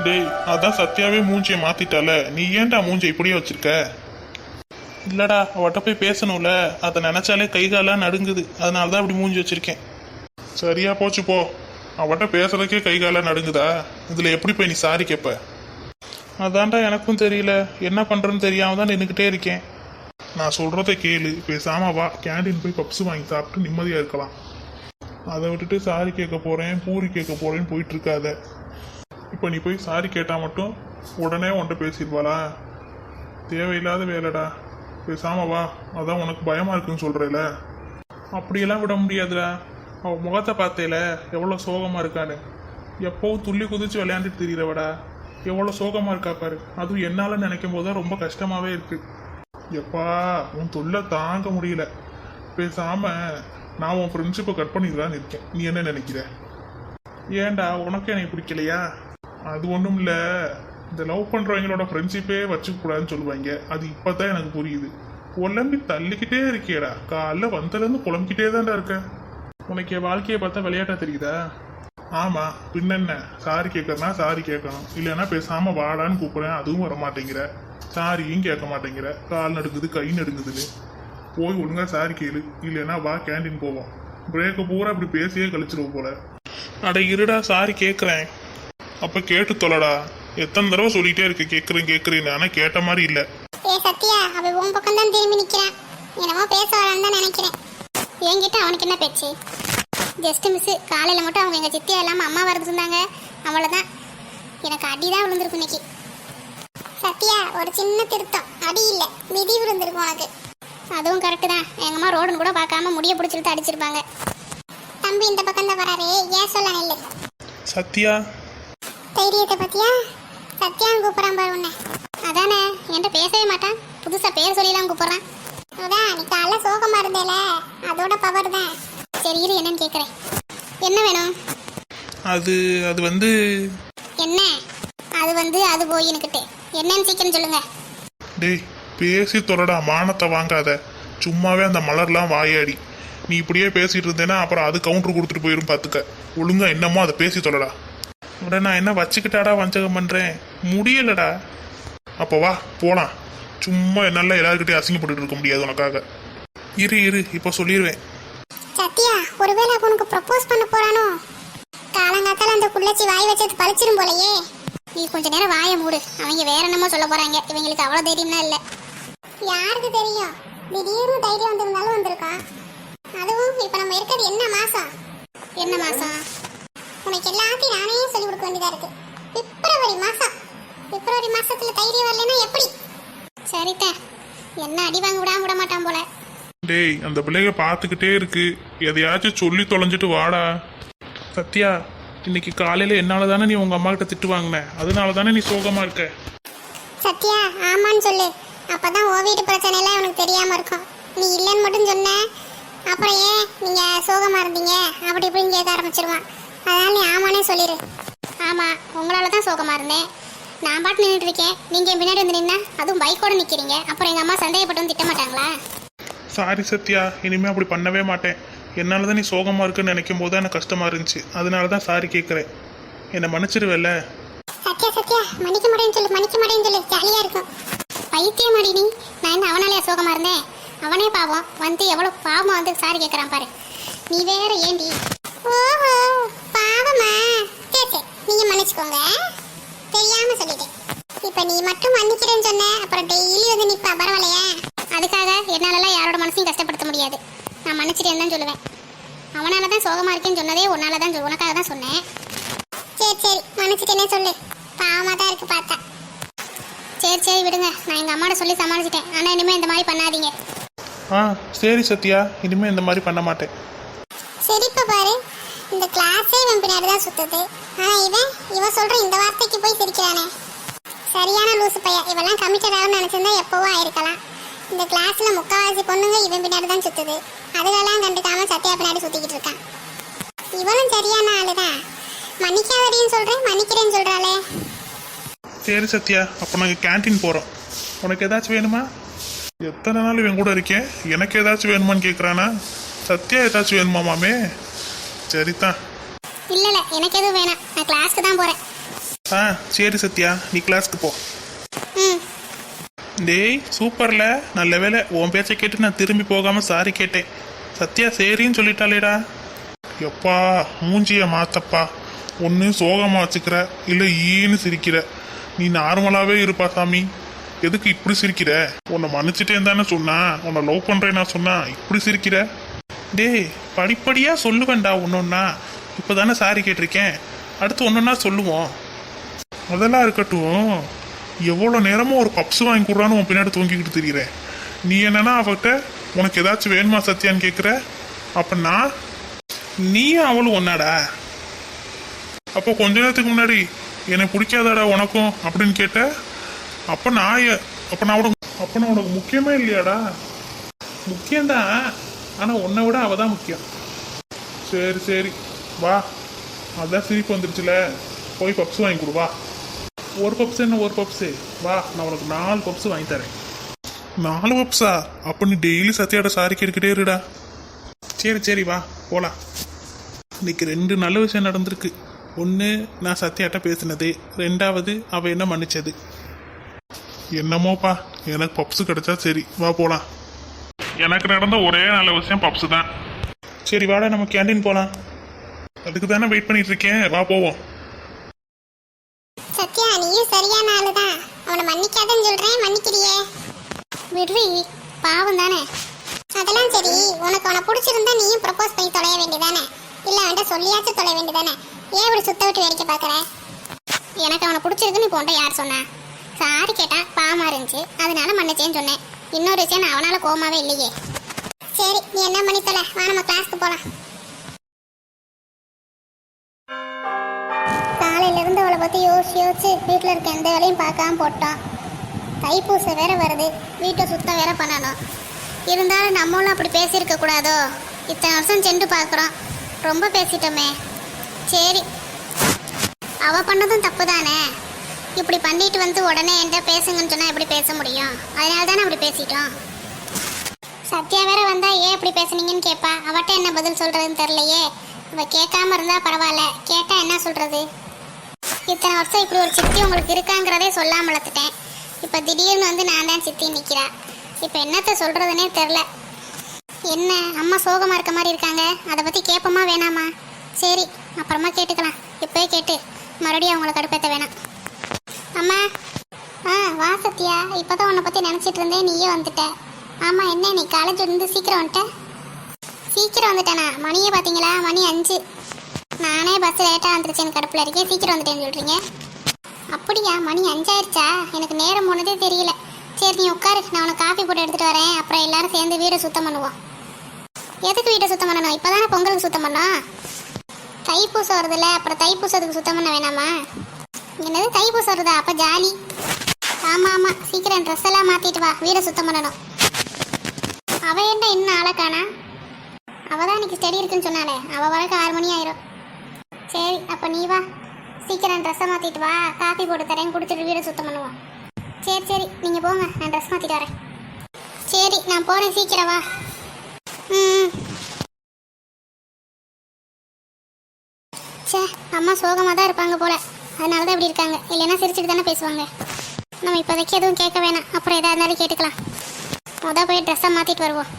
டேய், அதான் சத்யாவே மூஞ்சியை மாத்திட்டால, நீ ஏன்டா மூஞ்சி இப்படியே வச்சிருக்க? இல்லடா, அவட்ட போய் பேசணும்ல, அதை நினைச்சாலே கை காலெல்லாம் நடுங்குது, அதனால தான் இப்படி மூஞ்சி வச்சிருக்கேன். சரியா போச்சு போ. அவட்ட பேசுறதுக்கே கை காலெல்லாம் நடுங்குதா, இதுல எப்படி போய் நீ சாரி கேட்ப? அதான்டா எனக்கும் தெரியல, என்ன பண்றேன்னு தெரியாம தான் நின்றுக்கிட்டே இருக்கேன். நான் சொல்றத கேளு, பேசாம வா, கேண்டீன் போய் பப்ஸ் வாங்கி சாப்பிட்டு நிம்மதியா இருக்கலாம். அதை விட்டுட்டு சாரி கேட்க போறேன், பூரி கேட்க போறேன்னு போயிட்டு இருக்காத. இப்போ நீ போய் சாரி கேட்டா மட்டும் உடனே உன்கிட்ட பேசிடுவாளா? தேவையில்லாத வேலைடா, பேசாம வா. அதான் உனக்கு பயமா இருக்குன்னு சொல்றேல. அப்படியெல்லாம் விட முடியாதுடா. அவள் முகத்தை பார்த்தேல, எவ்வளோ சோகமா இருக்கான்னு. எப்போவும் துள்ளி குதிச்சு விளையாண்டுட்டு தெரியறவடா, எவ்வளோ சோகமா இருக்கா பாரு. அதுவும் என்னால நினைக்கும் போது தான் ரொம்ப கஷ்டமாவே இருக்கு. எப்பா, உன் தொல்லை தாங்க முடியல. பேசாம நான் உன் ஃப்ரெண்ட்ஷிப்பை கட் பண்ணிடலான்னு இருக்கேன். நீ என்ன நினைக்கிற? ஏன்டா, உனக்கு எனக்கு பிடிக்கலையா? அது ஒன்றும் இல்லை, இந்த லவ் பண்ணுறவங்களோட ஃப்ரெண்ட்ஷிப்பே வச்சுக்க கூடாதுன்னு சொல்லுவாங்க. அது இப்போ தான் எனக்கு புரியுது. குழம்பி தள்ளிக்கிட்டே இருக்கியடா, காலைல வந்ததுலேருந்து குழம்பிக்கிட்டே தான்டா இருக்க. உனக்கு என் வாழ்க்கையை பார்த்தா விளையாட்டா தெரியுதா? ஆமாம், பின்னென்ன, சாரி கேட்கறனா சாரி கேட்கணும், இல்லைன்னா பேசாமல் வாடான்னு கூப்பிட்றேன், அதுவும் வர மாட்டேங்கிற. சாரியும் கேட்க மாட்டேங்கிற, கால் நடுங்குது கை நடுங்குதுன்னு. போய் ஒழுங்கா சாரி கேளு, இல்லைன்னா வா கேண்டீன் போவோம். பிரேக்கை பூரா இப்படி பேசியே கழிச்சிருவோம் போல. அட இருடா, சாரி கேட்குறேன். அப்போ கேட்டு தொலைடா. எத்தனை தடவை சொல்லிட்டே இருக்கு கேட்குறேன்னு, ஆனால் கேட்ட மாதிரி இல்லை. ஏ சத்யா, அவன் உன் பக்கம் தான் திரும்பி நிற்கிறான். என்னமோ பேச வரான்னு தான் நினைக்கிறேன். என்கிட்ட அவனுக்கு என்ன பேச்சு? ஜஸ்ட் மிஸ், காலையில் மட்டும் அவங்க எங்கள் சித்தியா இல்லாமல் அம்மா வரது இருந்தாங்க, அவ்வளோதான். எனக்கு அடி தான் விழுந்திருக்கு இன்னைக்கு. சத்யா, ஒரு சின்ன திருத்தம், அடி இல்லை மிதி விழுந்திருக்கும் உனக்கு. அதுவும் கரெக்டு தான். எங்கள் அம்மா ரோடுன்னு கூட பார்க்காம முடிய பிடிச்சிட்டு அடிச்சிருப்பாங்க. தம்பி இந்த பக்கம் தான் வராரு, ஏன் சொல்ல நில்லு. சத்யா, தைரியத்தை பத்தியா? சத்யான்னு கூப்பிட்றான் பாரு உன்னை. அதானே, என்கிட்ட பேசவே மாட்டான், புதுசாக பேர் சொல்லிலாம் கூப்பிட்றான். அதான் நீ காலைல சோகமாக இருந்தேல, அதோட பவர் தான். சரி இரு, என்னன்னு கேட்குறேன். என்ன வேணும்? அது வந்து என்ன அது போயின்னுக்கிட்டு என்னன்னு சீக்கிரம் சொல்லுங்க. டேய், பேசி தொலைடா, மானத்தை வாங்காத. சும்மாவே அந்த மலர்லாம் வாயாடி. நீ இப்படியே பேசிட்டு இருந்தேன்னா அப்புறம் அது கவுண்டர் கொடுத்துட்டு போயிடும், பார்த்துக்க. ஒழுங்கா என்னமோ அதை பேசி தொலைடா. உடனே நான் என்ன வச்சுக்கிட்டாடா வஞ்சகம் பண்ணுறேன்? முடியலடா. அப்போ வா போகலாம். சும்மா என்னால் எல்லாருக்கிட்டையும் அசிங்கப்பட்டு இருக்க முடியாது உனக்காக. இரு இப்போ சொல்லிடுவேன். சத்யா, ஒருவேளை உனக்கு ப்ரப்போஸ் பண்ண போறானோ? காலங்காத்தால அந்த குள்ளச்சி வாய் வச்சது பழிச்சிரும் போலயே. நீ கொஞ்ச நேரம் வாயை மூடு, அவங்க வேற என்னமோ சொல்ல போறாங்க. இவங்களுக்கு அவ்வளோ தைரியம்னா இல்லை. யாருக்கு தெரியும், திடீர்னு தைரியம் வந்திருந்தாலும் வந்திருக்கான். அதுவும் இப்போ நம்ம இருக்கிறது என்ன மாசம்? உனக்கு எல்லாத்தையும் நானே சொல்லி கொடுக்க வேண்டியதா இருக்கு. பிப்ரவரி மாசத்துல தைரியம் வரலன்னா எப்படி? சரிதான், என்ன அடி வாங்க விட மாட்டான் போல. டேய், அந்த பிள்ளைங்க பார்த்துக்கிட்டே இருக்கு, எதையாச்சும் சொல்லி தொலைஞ்சிட்டு வாடா. சத்யா, இன்னைக்கு காலையில என்னால தானே நீ உங்க அம்மா கிட்ட திட்டு வாங்கின, அதனால தானே நீ சோகமா இருக்க. சத்யா, ஆமான்னு சொல்லு, அப்பதான் ஓ வீட்டு பிரச்சனை எல்லாம் உனக்கு தெரியாம இருக்கும். நீ இல்லைன்னு மட்டும் சொன்ன, அப்புறம் ஏன் நீங்க சோகமா இருந்தீங்க அப்படி இப்படின்னு கேட்க ஆரம்பிச்சிருவான். அதனால நீ ஆமானே சொல்லிடு. ஆமா, உங்களால தான் சோகமா இருந்தேன். நான் பாட்டு நின்றுட்டு இருக்கேன், நீங்க பின்னாடி வந்து நின்னா, அதுவும் பைக்கோட நிக்கிறீங்க. அப்புறம் எங்க அம்மா சந்தேகப்பட்டு வந்து திட்ட மாட்டாங்களா? சாரி சத்யா, இனிமே அப்படி பண்ணவே மாட்டேன். என்னால தான் நீ சோகமா இருக்குன்னு நினைக்கும் போது எனக்கு கஷ்டமா இருந்துச்சு, அதனால தான் சாரி கேட்குறேன். என்னை மன்னிச்சிருவேல்ல? சத்யா, மன்னிக்க மாட்டேன்னு சொல்லு, ஜாலியா இருக்கும். பைத்தியம் அடி நீ. நான் என்ன அவனாலே சோகமா இருந்தேன்? அவனே பாவம் வந்து எவ்வளவு பாவமா வந்து சாரி கேட்கறான் பாரு. நீ வேற ஏண்டி? ஓஹோ, பாவமா? சரி, நீங்க மன்னிச்சுக்கோங்க, தெரியாம சொல்லிட்டேன். இப்ப நீ மட்டும் மன்னிக்கிறேன்னு சொன்ன, அப்புறம் டெய்லி வந்து நிப்பா, பரவாயில்லையா? அதுக்காக என்னாலலாம் யாரோட மனசையும் கஷ்டப்படுத்த முடியாது. நான் மன்னிச்சிட்டேன்னு தான் சொல்லுவேன். அவனால தான் சோகமா இருக்கேன்னு சொன்னதே உன்னால தான், உனக்காக தான் சொன்னேன். சரி, மன்னிச்சிட்டேனே சொல்லு, பாவமா தான் இருக்கு பார்த்தா. சரி விடுங்க, நான் எங்க அம்மாட்ட சொல்லி சமாளிச்சிட்டேன். ஆனா இனிமே இந்த மாதிரி பண்ணாதீங்க. சரி சத்யா, இனிமே இந்த மாதிரி பண்ண மாட்டேன். சரிப்பா பாரு, இந்த கிளாஸே இவன் பின்னாடி தான் சுத்துது. ஆனா இவன் சொல்ற இந்த வார்த்தைக்கு போய் சிரிக்கிறானே, சரியான லூசு பையா. இவெல்லாம் கமிட்டட் ஆகும்னு நினைச்சிருந்தா எப்பவோ ஆயிருக்கலாம். இந்த கிளாஸ்ல முக்காவாசி பொண்ணுங்க இவன் பின்னாடி தான் சுத்துது. அதுக்கெல்லாம் கண்டுக்காம சத்யா பின்னாடி சுத்திக்கிட்டு இருக்கான். இவளும் சரியான ஆளுதான். மன்னிக்காதடின்னு சொல்றேன், மன்னிக்கிறேன்னு சொல்றாளே. சரி சத்யா, அப்போ நாங்கள் கேன்டீன் போகிறோம். உனக்கு ஏதாச்சும் வேணுமா? எத்தனை நாள் இவன் கூட இருக்கேன், எனக்கு ஏதாச்சும் வேணுமான்னு கேட்குறானா? சத்யா ஏதாச்சும் வேணுமா மாமே? சரிதான். இல்ல எனக்கு எதுவும் வேணாம், நான் கிளாஸ்க்கு தான் போறேன். ஆ சரி சத்யா, நீ கிளாஸ்க்கு போ. ம். டேய் சூப்பர்ல, நல்ல வேளை உன் பேச்சை கேட்டு நான் திரும்பி போகாம சாரி கேட்டேன். சத்யா சரின்னு சொல்லிட்டாளேடா. எப்பா மூஞ்சிய மாத்தப்பா, ஒன்று சோகமா வச்சுக்கிற இல்லை ஈன்னு சிரிக்கிற. நீ நார்மலாவே இருப்பா சாமி, எதுக்கு இப்படி சிரிக்கிற? உன்னை மன்னிச்சுட்டேன்னு தானே சொன்னா, உன்னை லவ் பண்றேன் நான் சொன்னா இப்படி சிரிக்கிற? டேய் படிப்படியா சொல்லுவேன்டா ஒன்னொன்னா. இப்பதானே சாரி கேட்டிருக்கேன், அடுத்து ஒன்னொன்னா சொல்லுவோம். அதெல்லாம் இருக்கட்டும், எவ்வளோ நேரமும் ஒரு பப்ஸ் வாங்கி கொடுறான்னு உன் பின்னாடி தூங்கிக்கிட்டு திரியிறேன். நீ என்னன்னா அவகிட்ட உனக்கு ஏதாச்சும் வேணுமா சத்யான்னு கேட்குற. அப்ப நான் நீயும் அவளும் ஒன்னாடா? அப்போ கொஞ்ச நேரத்துக்கு முன்னாடி என்னை பிடிக்காதாடா உனக்கும் அப்படின்னு கேட்ட. அப்போ நான் உனக்கு முக்கியமே இல்லையாடா? முக்கியம்தான், ஆனால் உன்னை விட அவள் தான் முக்கியம். சரி சரி வா, அதான் சிரிப்பு வந்துருச்சுல, போய் பப்ஸ் வாங்கி கொடு வா. ஒரு பப்ஸ் என்ன ஒரு பப்ஸு, வா நான் உனக்கு 4 பப்ஸ் வாங்கி தரேன். 4 பப்ஸா? அப்போ நீ டெய்லி சத்யாவோட சாரி கேட்டுக்கிட்டே இருடா. சரி சரி வா போகலாம். இன்னைக்கு 2 நல்ல விஷயம் நடந்திருக்கு. ஒன்று நான் சத்யாட்ட பேசினது, 2வது அவள் என்ன மன்னிச்சது. என்னமோப்பா, எனக்கு பப்ஸு கிடைச்சா சரி, வா போகலாம். எனக்கு நடந்த ஒரே நல்ல விஷயம் பப்ஸு தான். சரி வாடா நம்ம கேண்டீன் போகலாம். அதுக்கு தானே வெயிட் பண்ணிட்டு இருக்கேன், வா போவோம். சத்யா நீயும் சரியான ஆளுதான். அவனை மன்னிக்காதன்னு சொல்றேன், மன்னிக்கிறியே. விடுறி, பாவம் தானே. அதெல்லாம் சரி, உனக்கு அவனை பிடிச்சிருந்தா நீயும் ப்ரப்போஸ் பண்ணி தொலைய வேண்டியதானே, இல்லை அவன்கிட்ட சொல்லியாச்சும் தொலைய வேண்டியதானே. ஏன் இப்படி சுத்த விட்டு வேடிக்கை பார்க்குற? எனக்கு அவனை பிடிச்சிருக்குன்னு இப்போ உன்ட்ட யார் சொன்னா? சாரி கேட்டா பாவமா இருந்துச்சு, அதனால மன்னிச்சேன்னு சொன்னேன். இன்னொரு விஷயம், நான் அவனால கோவமாவே இல்லையே. சரி நீ என்ன பண்ணி தொலை, வா நம்ம கிளாஸ்க்கு போகலாம். காலையில இருந்து அவளை பத்தி யோசிச்சு வீட்டில் இருக்க எந்த வேலையும் பார்க்காம போட்டோம். தைப்பூசம் வேற வருது, வீட்டை சுத்தம் வேற பண்ணணும். இருந்தாலும் நம்மளும் அப்படி பேசியிருக்க கூடாதோ? இத்தனை வருஷம் சென்று பார்க்குறோம், ரொம்ப பேசிட்டோமே. சரி, அவ பண்ணதும் தப்பு தானே. இப்படி பண்ணிட்டு வந்து உடனே என்கிட்ட பேசுங்கன்னு சொன்னா எப்படி பேச முடியும்? அதனால தானே அப்படி பேசிட்டோம். சத்யா வேற வந்தா ஏன் இப்படி பேசுனீங்கன்னு கேட்பா. அவட்ட என்ன பதில் சொல்றதுன்னு தெரியலையே. அவ கேட்காம இருந்தா பரவாயில்ல, கேட்டா என்ன சொல்றது? இத்தனை வருஷம் இப்படி ஒரு சித்தி உங்களுக்கு இருக்காங்கிறதே சொல்லாம வளர்த்துட்டேன். இப்ப திடீர்னு வந்து நான் தான் சித்தி நிக்கிறா. இப்ப என்னத்த சொல்றதுன்னே தெரில. என்ன அம்மா சோகமா இருக்க மாதிரி இருக்காங்க, அதை பத்தி கேட்போமா வேணாமா? சரி அப்புறமா கேட்டுக்கலாம், இப்போயே கேட்டு மறுபடியும் அவங்கள கடுப்பேற்ற வேணாம். அம்மா. வா சத்யா, இப்போதான் உன்னை பற்றி நினச்சிட்டு இருந்தேன், நீயே வந்துட்ட. ஆமாம் என்ன நீ காலேஜ் வந்து சீக்கிரம் வந்துட்ட? சீக்கிரம் வந்துட்டேனா? மணியே பார்த்தீங்களா, மணி 5. நானே பஸ் லேட்டாக வந்துருச்சேன்னு கடுப்பில் இருக்கேன், சீக்கிரம் வந்துட்டேன்னு சொல்கிறீங்க. அப்படியா, மணி 5 ஆயிடுச்சா? எனக்கு நேரம் போனதே தெரியல. சரி நீ உட்காரு, நான் உனக்கு காஃபி போட்டு எடுத்துகிட்டு வரேன். அப்புறம் எல்லாரும் சேர்ந்து வீடை சுத்தம் பண்ணுவோம். எதுக்கு வீட்டை சுத்தம் பண்ணணும்? இப்போ தானே பொங்கலுக்கு சுத்தம் பண்ணோம். தைப்பூசம் வருதுல்ல, அப்புறம் தைப்பூசத்துக்கு சுத்தம் பண்ண வேணாமா? என்னது தைப்பூசம் வருதா? அப்போ ஜாலி. ஆமாம் ஆமாம், சீக்கிரம் ட்ரெஸ் எல்லாம் மாற்றிட்டு வா, வீடை சுத்தம் பண்ணணும். அவள் என்ன இன்னும் ஆளக்கானா? அவள் தான் இன்னைக்கு ஸ்டடி இருக்குன்னு சொன்னாலே, அவள் வரக்கு 6 மணி ஆயிரும். சரி அப்போ நீ வா, சீக்கிரம் ட்ரெஸ்ஸை மாற்றிட்டு வா, காஃபி போட்டு தரேன், குடிச்சிட்டு வீடை சுத்தம் பண்ணுவோம். சரி சரி நீங்கள் போங்க, நான் ட்ரெஸ் மாற்றிட்டு வரேன். சரி நான் போகிறேன், சீக்கிரம் வா. ம். சே, அம்மா சோகமாக தான் இருப்பாங்க போல, அதனால தான் இப்படி இருக்காங்க. இல்லைன்னா சிரிச்சுட்டு தானே பேசுவாங்க. நம்ம இப்போதைக்கு எதுவும் கேட்க வேணாம், அப்புறம் எதாக இருந்தாலும் கேட்டுக்கலாம். போய் ட்ரெஸ்ஸை மாற்றிட்டு வருவோம்.